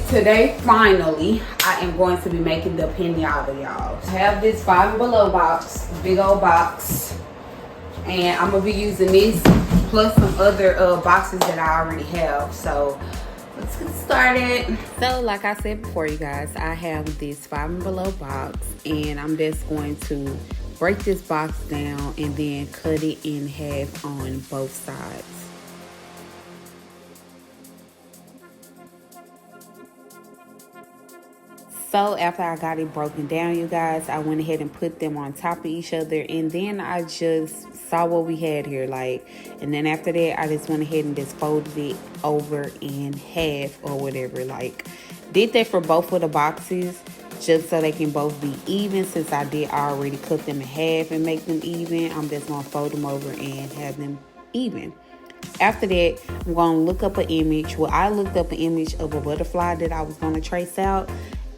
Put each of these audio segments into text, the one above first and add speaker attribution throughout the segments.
Speaker 1: Today, finally, I am going to be making the pinata, y'all. I have this 5 and Below box, big old box. And I'm going to be using this plus some other boxes that I already have. So, let's get started. So, like I said before, you guys, I have this 5 and Below box. And I'm just going to break this box down and then cut it in half on both sides. So after I got it broken down, you guys, I went ahead and put them on top of each other, and then I just saw what we had here, and then after that I just went ahead and just folded it over in half or whatever. Did that for both of the boxes just so they can both be even. Since I did already cut them in half and make them even, I'm just gonna fold them over and have them even. After that, I'm gonna look up an image. Well, I looked up an image of a butterfly that I was gonna trace out.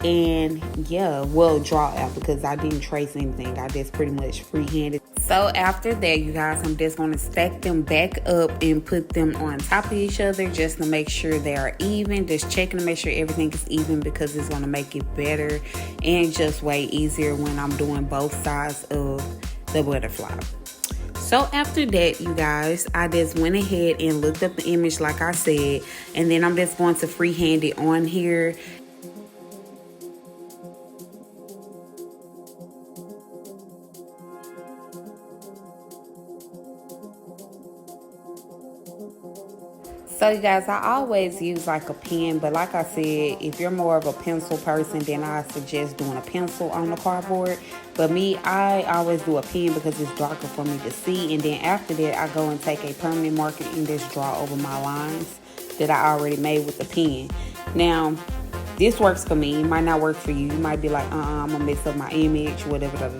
Speaker 1: And yeah, well, draw out, because I didn't trace anything. I just pretty much freehanded. So after that, you guys, I'm just going to stack them back up and put them on top of each other just to make sure they are even. Just checking to make sure everything is even, because it's going to make it better and just way easier when I'm doing both sides of the butterfly. So after that, you guys, I just went ahead and looked up the image like I said, and then I'm just going to freehand it on here. So you guys, I always use a pen, but like I said, if you're more of a pencil person, then I suggest doing a pencil on the cardboard. But me, I always do a pen because it's darker for me to see. And then after that, I go and take a permanent marker and just draw over my lines that I already made with the pen. Now, this works for me. It might not work for you. You might be like, I'm gonna mess up my image, whatever,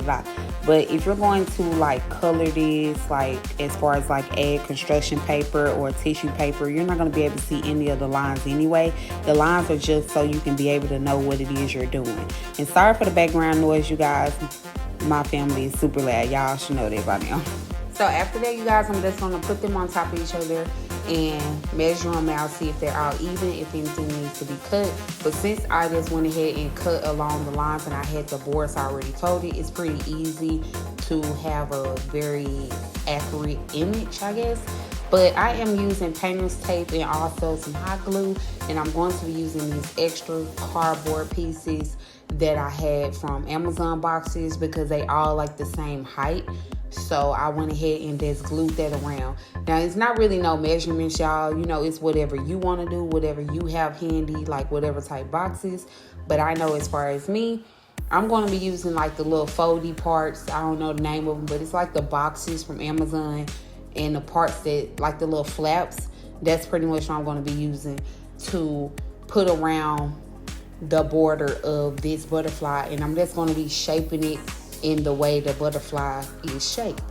Speaker 1: But if you're going to color this, as far as add construction paper or tissue paper, you're not gonna be able to see any of the lines anyway. The lines are just so you can be able to know what it is you're doing. And sorry for the background noise, you guys. My family is super loud. Y'all should know that by now. So after that, you guys, I'm just gonna put them on top of each other and measure them out, see if they're all even, if anything needs to be cut. But since I just went ahead and cut along the lines and I had the boards already folded, it's pretty easy to have a very accurate image, I guess. But I am using painter's tape and also some hot glue, and I'm going to be using these extra cardboard pieces that I had from Amazon boxes because they all the same height. So I went ahead and just glued that around. Now, it's not really no measurements, y'all. You know, it's whatever you want to do, whatever you have handy, whatever type boxes. But I know as far as me, I'm going to be using the little foldy parts. I don't know the name of them, but it's the boxes from Amazon, and the parts that, the little flaps. That's pretty much what I'm going to be using to put around the border of this butterfly. And I'm just going to be shaping it in the way the butterfly is shaped.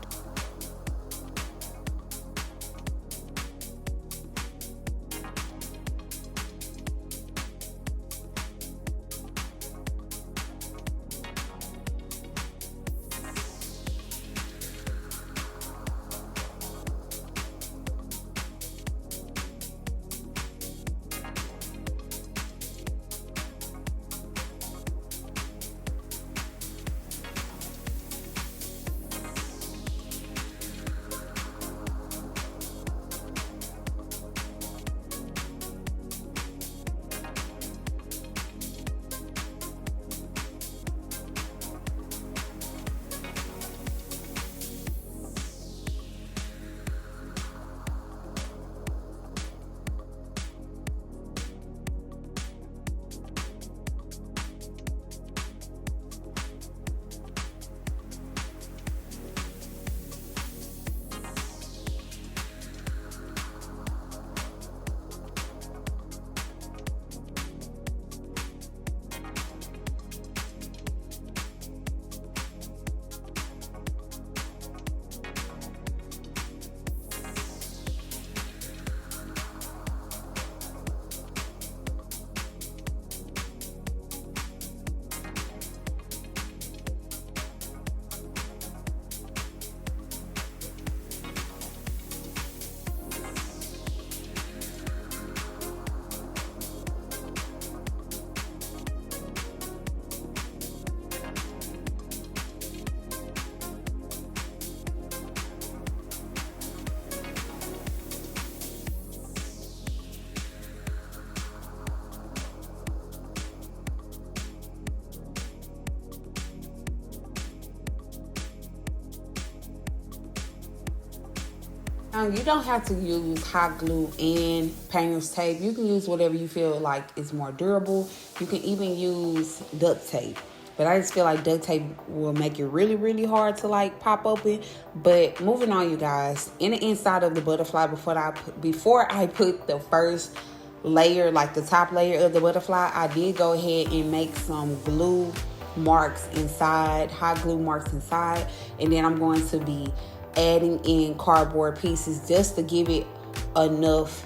Speaker 1: Now, you don't have to use hot glue and painter's tape. You can use whatever you feel like is more durable. You can even use duct tape. But I just feel like duct tape will make it really, really hard to like pop open. But moving on, you guys, in the inside of the butterfly, before I put the first layer, like the top layer of the butterfly, I did go ahead and make some glue marks inside, hot glue marks inside. And then I'm going to be adding in cardboard pieces just to give it enough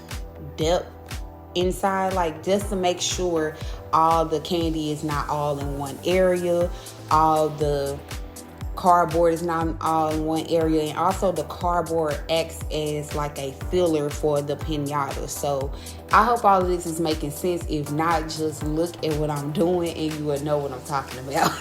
Speaker 1: depth inside, like just to make sure all the candy is not all in one area, all the cardboard is not all in one area, and also the cardboard acts as like a filler for the piñata. So I hope all of this is making sense. If not, just look at what I'm doing and you will know what I'm talking about.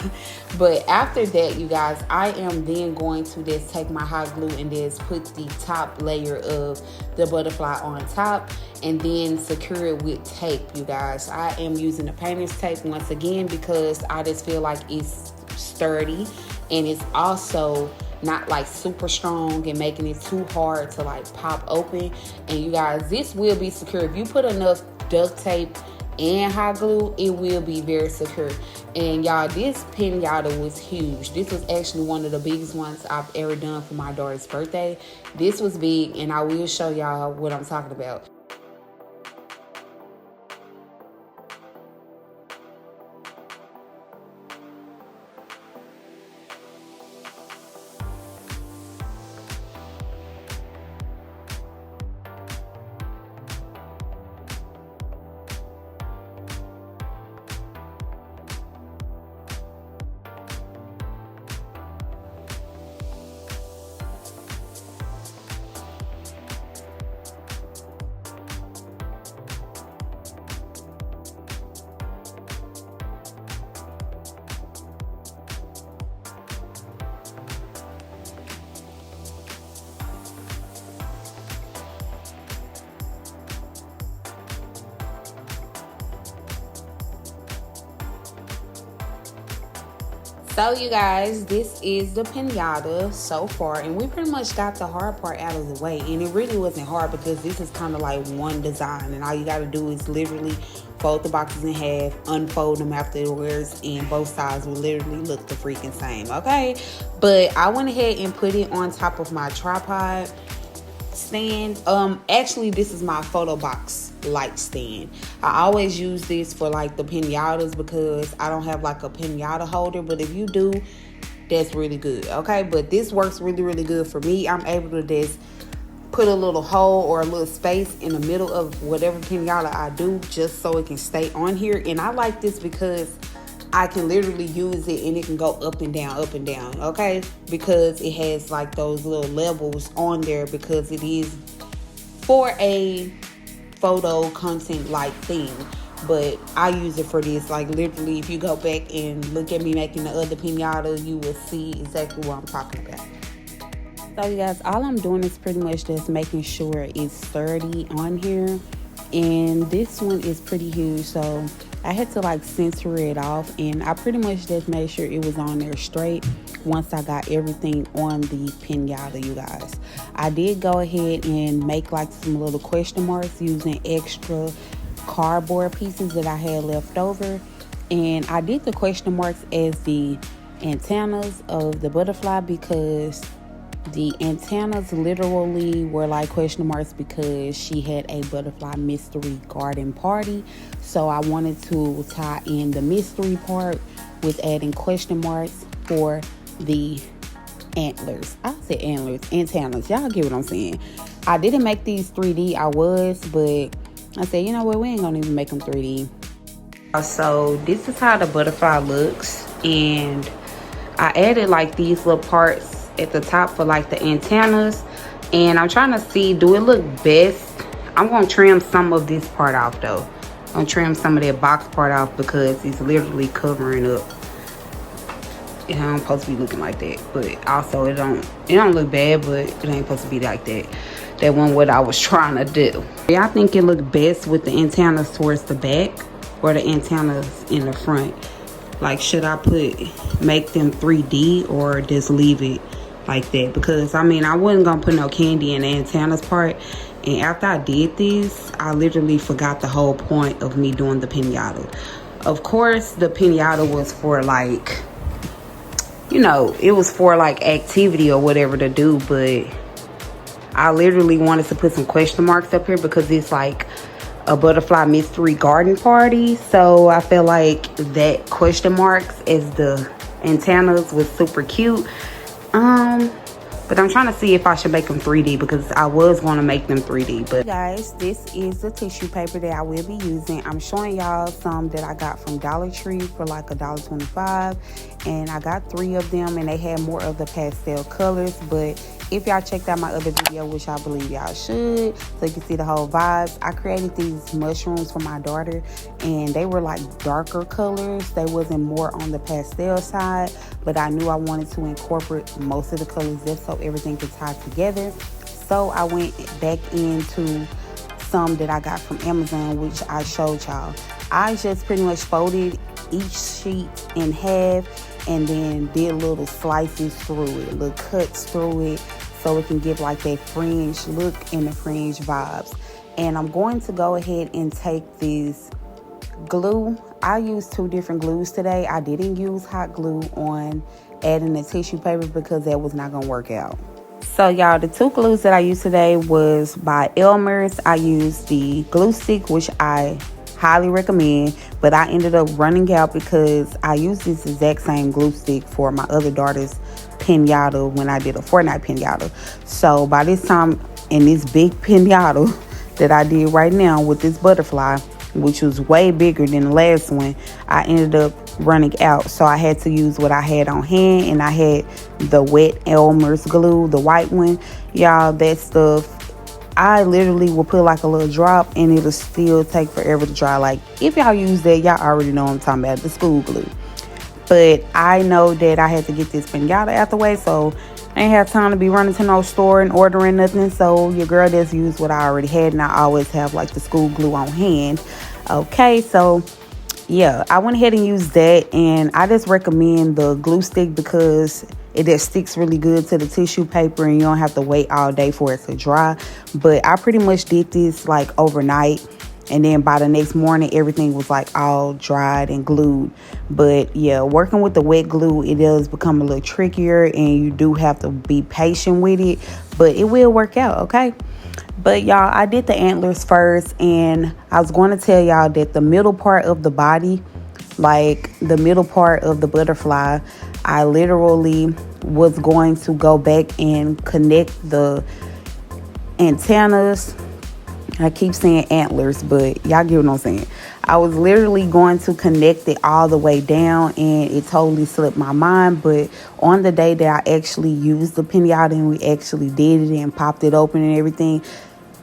Speaker 1: But after that, you guys, I am then going to just take my hot glue and just put the top layer of the butterfly on top and then secure it with tape, you guys. I am using the painter's tape once again because I just feel like it's sturdy and it's also not like super strong and making it too hard to like pop open. And you guys, this will be secure. If you put enough duct tape and hot glue, it will be very secure. And y'all, this piñata was huge. This was actually one of the biggest ones I've ever done for my daughter's birthday. This was big, and I will show y'all what I'm talking about. So you guys, this is the piñata so far, and we pretty much got the hard part out of the way. And it really wasn't hard because this is kind of like one design, and all you got to do is literally fold the boxes in half, unfold them afterwards, and both sides will literally look the freaking same, okay? But I went ahead and put it on top of my tripod stand. Actually, this is my photo box light stand. I always use this for like the piñatas because I don't have like a piñata holder, but if you do, that's really good, okay? But this works really, really good for me. I'm able to just put a little hole or a little space in the middle of whatever piñata I do just so it can stay on here. And I like this because I can literally use it and it can go up and down, okay? Because it has like those little levels on there because it is for a photo content like thing. But I use it for this. Like literally, if you go back and look at me making the other piñata, you will see exactly what I'm talking about. So you guys, all I'm doing is pretty much just making sure it's sturdy on here. And this one is pretty huge, so I had to like center it off, and I pretty much just made sure it was on there straight once I got everything on the piñata, you guys. I did go ahead and make like some little question marks using extra cardboard pieces that I had left over, and I did the question marks as the antennas of the butterfly because the antennas literally were like question marks because she had a butterfly mystery garden party. So I wanted to tie in the mystery part with adding question marks for the antlers. I said antlers, antennas. Y'all get what I'm saying. I didn't make these 3D. I was, but I said, you know what? We ain't gonna even make them 3D. So this is how the butterfly looks. And I added like these little parts at the top for like the antennas, and I'm trying to see, do it look best? I'm gonna trim some of this part off though. I'm gonna trim some of that box part off because it's literally covering up. It ain't supposed to be looking like that, but also it don't look bad, but it ain't supposed to be like that. That wasn't what I was trying to do. I think it looked best with the antennas towards the back or the antennas in the front. Like, should I make them 3D or just leave it like that, because I mean I wasn't gonna put no candy in the antennas part, and after I did this I literally forgot the whole point of me doing the piñata. Of course the piñata was for like, you know, it was for like activity or whatever to do, but I literally wanted to put some question marks up here because it's like a butterfly mystery garden party. So I feel like that question marks as the antennas was super cute. But I'm trying to see if I should make them 3D because I was going to make them 3D. But guys, this is the tissue paper that I will be using. I'm showing y'all some that I got from Dollar Tree for like $1.25, and I got 3 of them, and they had more of the pastel colors. But if y'all checked out my other video, which I believe y'all should, so you can see the whole vibes, I created these mushrooms for my daughter, and they were like darker colors. They wasn't more on the pastel side, but I knew I wanted to incorporate most of the colors just so everything could tie together. So I went back into some that I got from Amazon, which I showed y'all. I just pretty much folded each sheet in half and then did little slices through it, little cuts through it, so it can give like that fringe look and the fringe vibes. And I'm going to go ahead and take this glue. I used 2 different glues today. I didn't use hot glue on adding the tissue paper because that was not gonna work out. So y'all, the 2 glues that I used today was by Elmer's. I used the glue stick, which I highly recommend, but I ended up running out because I used this exact same glue stick for my other daughter's piñata when I did a Fortnite piñata. So by this time, in this big piñata that I did right now with this butterfly, which was way bigger than the last one, I ended up running out. So I had to use what I had on hand, and I had the wet Elmer's glue, the white one. Y'all, that stuff, I literally will put like a little drop and it'll still take forever to dry. Like, if y'all use that, y'all already know what I'm talking about, the school glue. But I know that I had to get this piñata out the way, so I ain't have time to be running to no store and ordering nothing. So your girl just used what I already had, and I always have like the school glue on hand. Okay, so yeah, I went ahead and used that, and I just recommend the glue stick because it just sticks really good to the tissue paper and you don't have to wait all day for it to dry. But I pretty much did this like overnight, and then by the next morning everything was like all dried and glued. But yeah, working with the wet glue, it does become a little trickier and you do have to be patient with it, but it will work out, okay? But y'all, I did the antlers first, and I was going to tell y'all that the middle part of the body, like the middle part of the butterfly, I literally was going to go back and connect the antennas. I keep saying antlers, but y'all get what I'm saying. I was literally going to connect it all the way down, and it totally slipped my mind. But on the day that I actually used the piñata and we actually did it and popped it open and everything,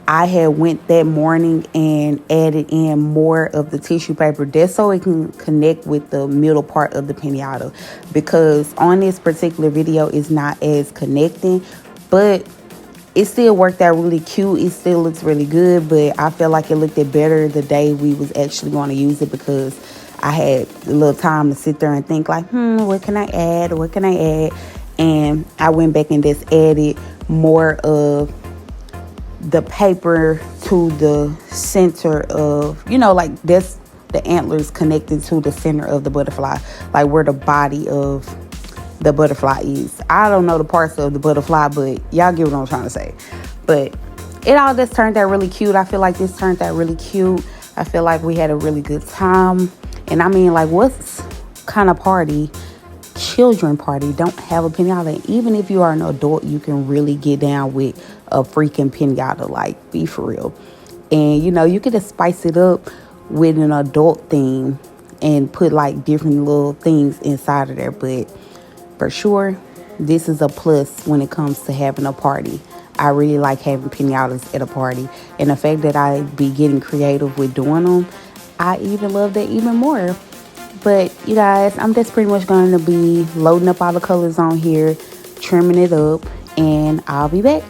Speaker 1: I had went that morning and added in more of the tissue paper just so it can connect with the middle part of the piñata, because on this particular video it's not as connecting, but it still worked out really cute. It still looks really good, but I feel like it looked better the day we was actually going to use it, because I had a little time to sit there and think like, what can I add? What can I add? And I went back and just added more of the paper to the center of, you know, like that's the antlers connected to the center of the butterfly, like where the body of the butterfly is. I don't know the parts of the butterfly, but y'all get what I'm trying to say. But it all just turned out really cute. I feel like this turned out really cute. I feel like we had a really good time. And I mean, like, what's kind of party, children party, don't have a piñata? Even if you are an adult, you can really get down with a freaking piñata. Like, be for real. And you know, you could just spice it up with an adult theme and put like different little things inside of there. But for sure, this is a plus when it comes to having a party. I really like having piñatas at a party, and the fact that I be getting creative with doing them, I even love that even more. But you guys, I'm just pretty much going to be loading up all the colors on here, trimming it up, and I'll be back.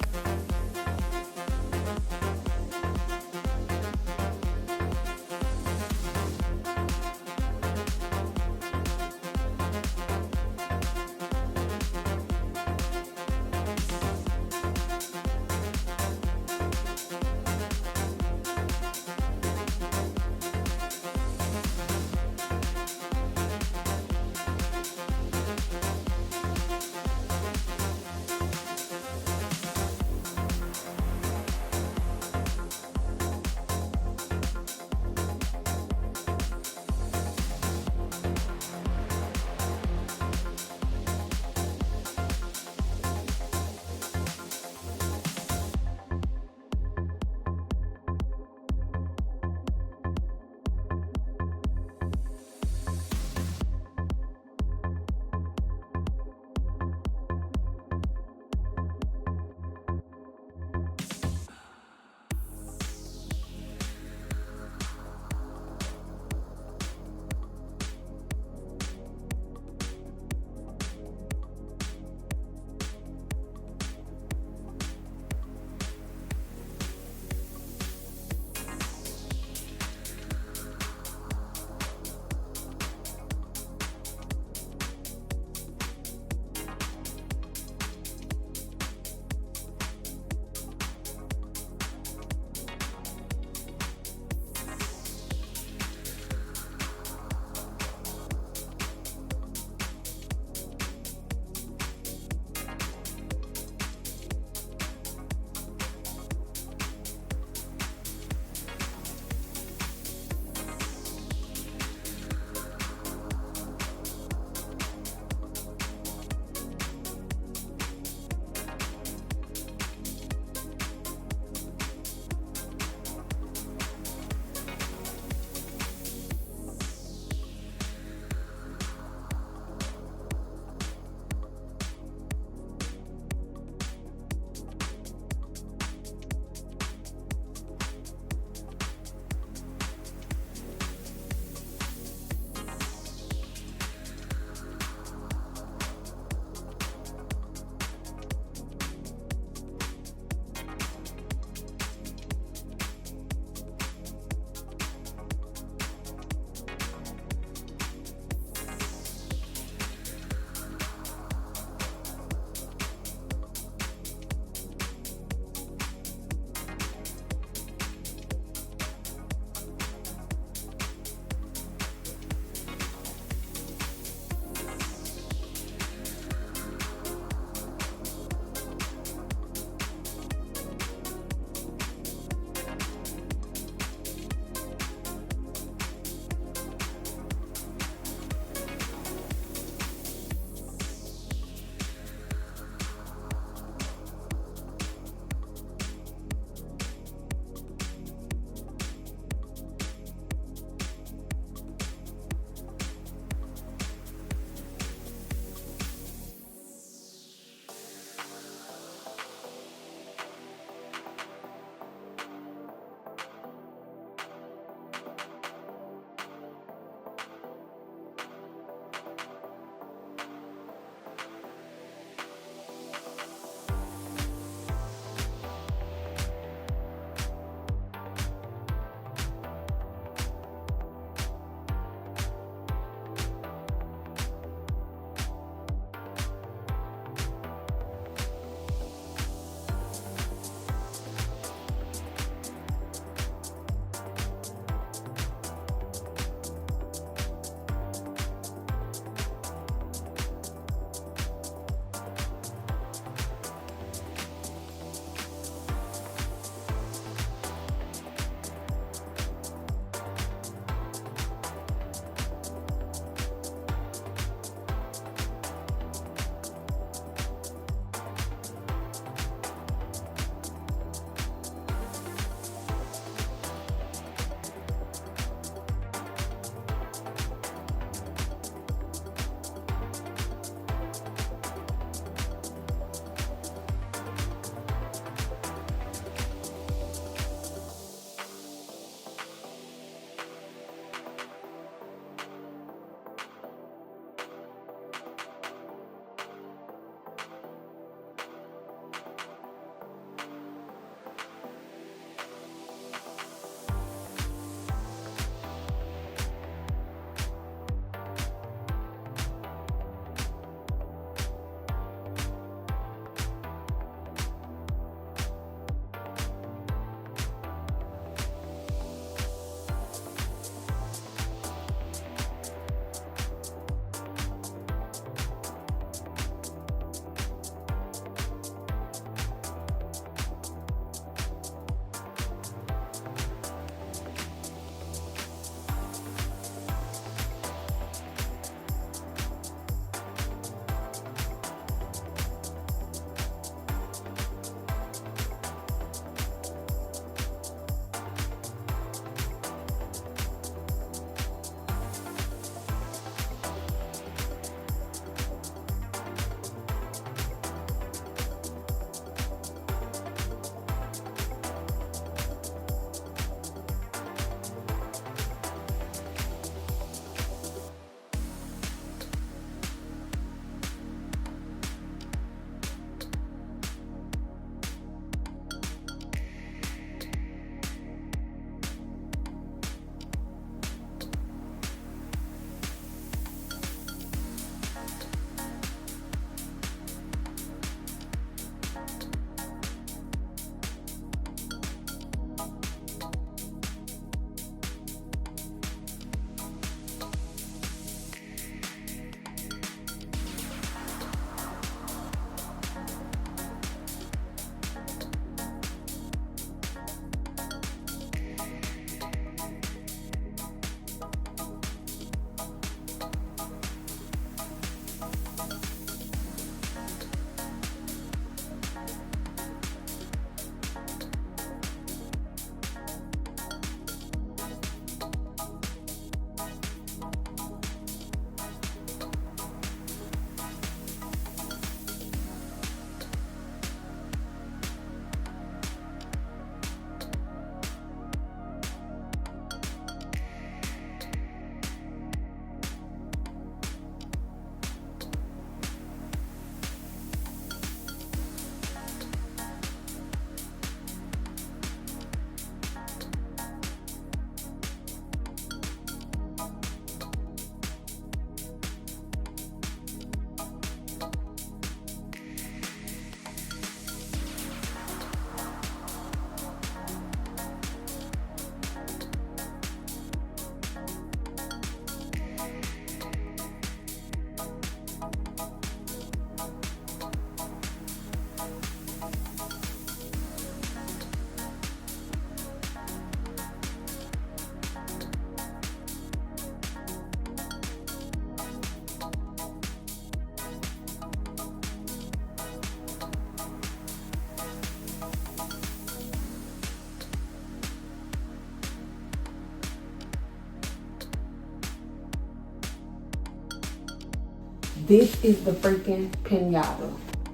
Speaker 1: This is the freaking pinata.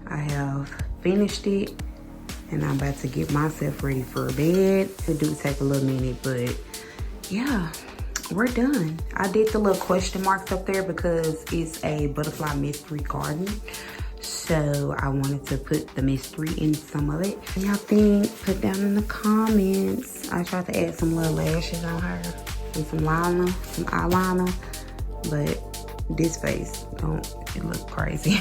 Speaker 1: I have finished it and I'm about to get myself ready for bed. It do take a little minute, but yeah, we're done. I did the little question marks up there because it's a butterfly mystery garden. So I wanted to put the mystery in some of it. What y'all think? Put down in the comments. I tried to add some little lashes on her and some eyeliner, but this face don't, it look crazy.